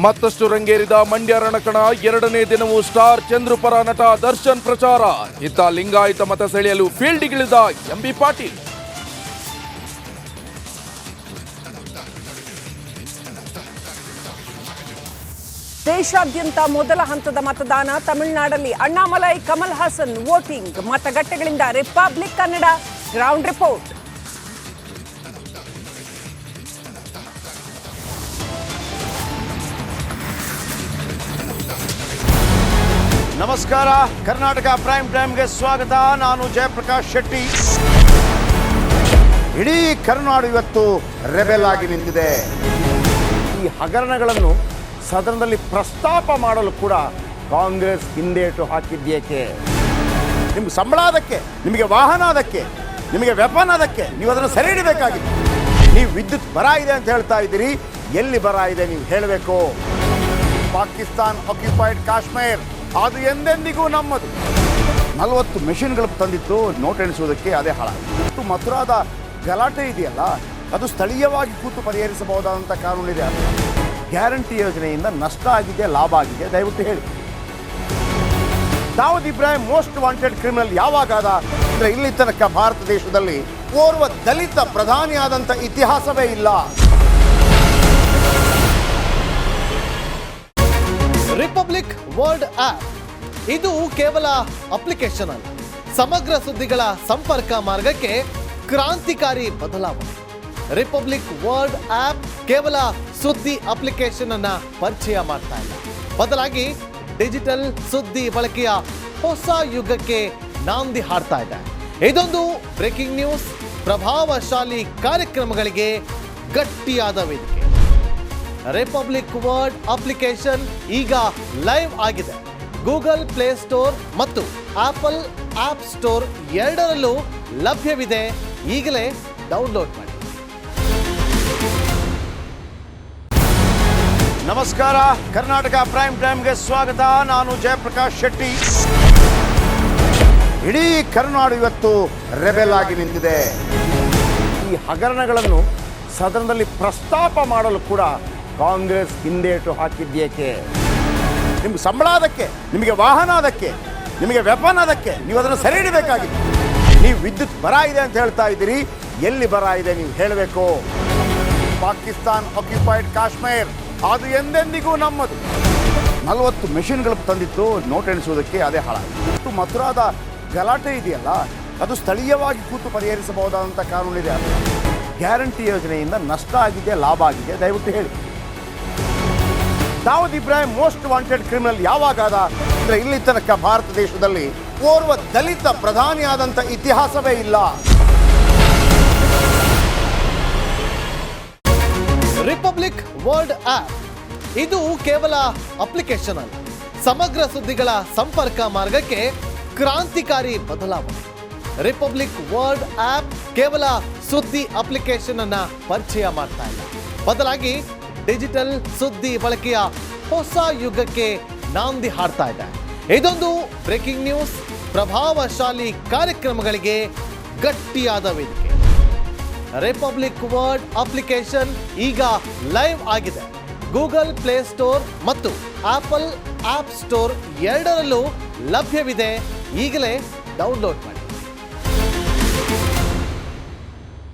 ಮತ್ತಷ್ಟು ರಂಗೇರಿದ ಮಂಡ್ಯ ರಣಕಣ. ಎರಡನೇ ದಿನವೂ ಸ್ಟಾರ್ ಚಂದ್ರು ಪರ ನಟ ದರ್ಶನ್ ಪ್ರಚಾರ. ಇತ್ತ ಲಿಂಗಾಯತ ಮತ ಸೆಳೆಯಲು ಫೀಲ್ಡ್ಗಿಳಿದ ಎಂಬಿ ಪಾಟೀಲ್. ದೇಶಾದ್ಯಂತ ಮೊದಲ ಹಂತದ ಮತದಾನ. ತಮಿಳುನಾಡಲ್ಲಿ ಅಣ್ಣಾಮಲೈ, ಕಮಲ್ ಹಾಸನ್ ವೋಟಿಂಗ್. ಮತಗಟ್ಟೆಗಳಿಂದ ರಿಪಬ್ಲಿಕ್ ಕನ್ನಡ ಗ್ರೌಂಡ್ ರಿಪೋರ್ಟ್. ನಮಸ್ಕಾರ, ಕರ್ನಾಟಕ ಪ್ರೈಮ್ ಟೈಮ್ಗೆ ಸ್ವಾಗತ. ನಾನು ಜಯಪ್ರಕಾಶ್ ಶೆಟ್ಟಿ. ಇಡೀ ಕರ್ನಾಡು ಇವತ್ತು ರೆಬೆಲ್ ಆಗಿ ನಿಂತಿದೆ. ಈ ಹಗರಣಗಳನ್ನು ಸದನದಲ್ಲಿ ಪ್ರಸ್ತಾಪ ಮಾಡಲು ಕೂಡ ಕಾಂಗ್ರೆಸ್ ಹಿಂದೇಟು ಹಾಕಿದ್ದೇಕೆ? ನಿಮ್ಗೆ ಸಂಬಳ ಅದಕ್ಕೆ, ನಿಮಗೆ ವಾಹನ ಅದಕ್ಕೆ, ನಿಮಗೆ ವೆಪನ್ ಅದಕ್ಕೆ, ನೀವು ಅದನ್ನು ಸೆರೆ ಹಿಡಿಬೇಕಾಗಿದೆ. ನೀವು ವಿದ್ಯುತ್ ಬರ ಇದೆ ಅಂತ ಹೇಳ್ತಾ ಇದ್ದೀರಿ, ಎಲ್ಲಿ ಬರ ಇದೆ ನೀವು ಹೇಳಬೇಕು. ಪಾಕಿಸ್ತಾನ್ ಆಕ್ಯುಪೈಡ್ ಕಾಶ್ಮೀರ್ ಅದು ಎಂದೆಂದಿಗೂ ನಮ್ಮದು. 40 ಮೆಷಿನ್ಗಳು ತಂದಿತ್ತು ನೋಟ್ ಎಣಿಸುವುದಕ್ಕೆ, ಅದೇ ಹಾಳಾಯಿತು. ಮಥುರಾದ ಗಲಾಟೆ ಇದೆಯಲ್ಲ, ಅದು ಸ್ಥಳೀಯವಾಗಿ ಕೂತು ಪರಿಹರಿಸಬಹುದಾದಂಥ ಕಾನೂನಿದೆ. ಗ್ಯಾರಂಟಿ ಯೋಜನೆಯಿಂದ ನಷ್ಟ ಆಗಿದೆ, ಲಾಭ ಆಗಿದೆ, ದಯವಿಟ್ಟು ಹೇಳಿ. Dawood Ibrahim most wanted criminal ಯಾವಾಗಾದ ಅಂದರೆ ಇಲ್ಲಿ ತನಕ ಭಾರತ ದೇಶದಲ್ಲಿ ಓರ್ವ ದಲಿತ ಪ್ರಧಾನಿಯಾದಂಥ ಇತಿಹಾಸವೇ ಇಲ್ಲ. ರಿಪಬ್ಲಿಕ್ ವರ್ಲ್ಡ್ ಆಪ್ ಇದು ಕೇವಲ ಅಪ್ಲಿಕೇಶನ್ ಅಲ್ಲ, ಸಮಗ್ರ ಸುದ್ದಿಗಳ ಸಂಪರ್ಕ ಮಾರ್ಗಕ್ಕೆ ಕ್ರಾಂತಿಕಾರಿ ಬದಲಾವಣೆ. ರಿಪಬ್ಲಿಕ್ ವರ್ಲ್ಡ್ ಆಪ್ ಕೇವಲ ಸುದ್ದಿ ಅಪ್ಲಿಕೇಶನ್ ಅನ್ನ ಪರಿಚಯ ಮಾಡ್ತಾ ಇಲ್ಲ, ಬದಲಾಗಿ ಡಿಜಿಟಲ್ ಸುದ್ದಿ ಬಳಕೆಯ ಹೊಸ ಯುಗಕ್ಕೆ ನಾಂದಿ ಹಾಡ್ತಾ ಇದೆ. ಇದೊಂದು ಬ್ರೇಕಿಂಗ್ ನ್ಯೂಸ್, ಪ್ರಭಾವಶಾಲಿ ಕಾರ್ಯಕ್ರಮಗಳಿಗೆ ಗಟ್ಟಿಯಾದ ವೇದಿಕೆ. ರಿಪಬ್ಲಿಕ್ ವರ್ಲ್ಡ್ ಅಪ್ಲಿಕೇಶನ್ ಈಗ ಲೈವ್ ಆಗಿದೆ. ಗೂಗಲ್ ಪ್ಲೇ ಸ್ಟೋರ್ ಮತ್ತು ಆಪಲ್ ಆಪ್ ಸ್ಟೋರ್ ಎರಡರಲ್ಲೂ ಲಭ್ಯವಿದೆ. ಈಗಲೇ ಡೌನ್ಲೋಡ್ ಮಾಡಿ. ನಮಸ್ಕಾರ, ಕರ್ನಾಟಕ ಪ್ರೈಮ್ ಟೈಮ್ಗೆ ಸ್ವಾಗತ. ನಾನು ಜಯಪ್ರಕಾಶ್ ಶೆಟ್ಟಿ. ಇಡೀ ಕರ್ನಾಡು ಇವತ್ತು ರೆಬೆಲ್ ಆಗಿ ನಿಂತಿದೆ. ಈ ಹಗರಣಗಳನ್ನು ಸದನದಲ್ಲಿ ಪ್ರಸ್ತಾಪ ಮಾಡಲು ಕೂಡ ಕಾಂಗ್ರೆಸ್ ಹಿಂದೇಟು ಹಾಕಿದ್ದೇಕೆ? ನಿಮ್ಗೆ ಸಂಬಳ ಅದಕ್ಕೆ, ನಿಮಗೆ ವಾಹನ ಅದಕ್ಕೆ, ನಿಮಗೆ ವೆಪನ್ ಅದಕ್ಕೆ, ನೀವು ಅದನ್ನು ಸೆರೆ ಹಿಡಿಬೇಕಾಗಿದೆ. ನೀವು ವಿದ್ಯುತ್ ಬರ ಇದೆ ಅಂತ ಹೇಳ್ತಾ ಇದ್ದೀರಿ, ಎಲ್ಲಿ ಬರ ಇದೆ ನೀವು ಹೇಳಬೇಕು. ಪಾಕಿಸ್ತಾನ್ ಆಕ್ಯುಪೈಡ್ ಕಾಶ್ಮೀರ್ ಅದು ಎಂದೆಂದಿಗೂ ನಮ್ಮದು. 40 ಮೆಷಿನ್ಗಳು ತಂದಿತ್ತು ನೋಟ್ ಎಣಿಸುವುದಕ್ಕೆ, ಅದೇ ಹಾಳಾಯಿತು. ಮಥುರಾದ ಗಲಾಟೆ ಇದೆಯಲ್ಲ, ಅದು ಸ್ಥಳೀಯವಾಗಿ ಕೂತು ಪರಿಹರಿಸಬಹುದಾದಂಥ ಕಾನೂನಿದೆ. ಗ್ಯಾರಂಟಿ ಯೋಜನೆಯಿಂದ ನಷ್ಟ ಆಗಿದೆ, ಲಾಭ ಆಗಿದೆ, ದಯವಿಟ್ಟು ಹೇಳಿ. Dawood Ibrahim most wanted criminal ಯಾವಾಗಾದ ಅಂದರೆ ಇಲ್ಲಿ ತನಕ ಭಾರತ ದೇಶದಲ್ಲಿ ಓರ್ವ ದಲಿತ ಪ್ರಧಾನಿಯಾದಂಥ ಇತಿಹಾಸವೇ ಇಲ್ಲ. ರಿಪಬ್ಲಿಕ್ ವರ್ಲ್ಡ್ ಆಪ್ ಇದು ಕೇವಲ ಅಪ್ಲಿಕೇಶನ್ ಅಲ್ಲ, ಸಮಗ್ರ ಸುದ್ದಿಗಳ ಸಂಪರ್ಕ ಮಾರ್ಗಕ್ಕೆ ಕ್ರಾಂತಿಕಾರಿ ಬದಲಾವಣೆ. ರಿಪಬ್ಲಿಕ್ ವರ್ಲ್ಡ್ ಆಪ್ ಕೇವಲ ಸುದ್ದಿ ಅಪ್ಲಿಕೇಶನ್ ಅನ್ನ ಪರಿಚಯ ಮಾಡ್ತಾ ಇಲ್ಲ, ಬದಲಾಗಿ ಡಿಜಿಟಲ್ ಸುದ್ದಿ ಬಳಕೆಯ ಹೊಸ ಯುಗಕ್ಕೆ ನಾಂದಿ ಹಾಡ್ತಾ ಇದೆ. ಇದೊಂದು ಬ್ರೇಕಿಂಗ್ ನ್ಯೂಸ್, ಪ್ರಭಾವಶಾಲಿ ಕಾರ್ಯಕ್ರಮಗಳಿಗೆ ಗಟ್ಟಿಯಾದ ವೇದಿಕೆ. ರಿಪಬ್ಲಿಕ್ ವರ್ಲ್ಡ್ ಅಪ್ಲಿಕೇಶನ್ ಈಗ ಲೈವ್ ಆಗಿದೆ. ಗೂಗಲ್ ಪ್ಲೇ ಸ್ಟೋರ್ ಮತ್ತು ಆಪಲ್ ಆಪ್ ಸ್ಟೋರ್ ಎರಡರಲ್ಲೂ ಲಭ್ಯವಿದೆ. ಈಗಲೇ ಡೌನ್ಲೋಡ್ ಮಾಡಿ.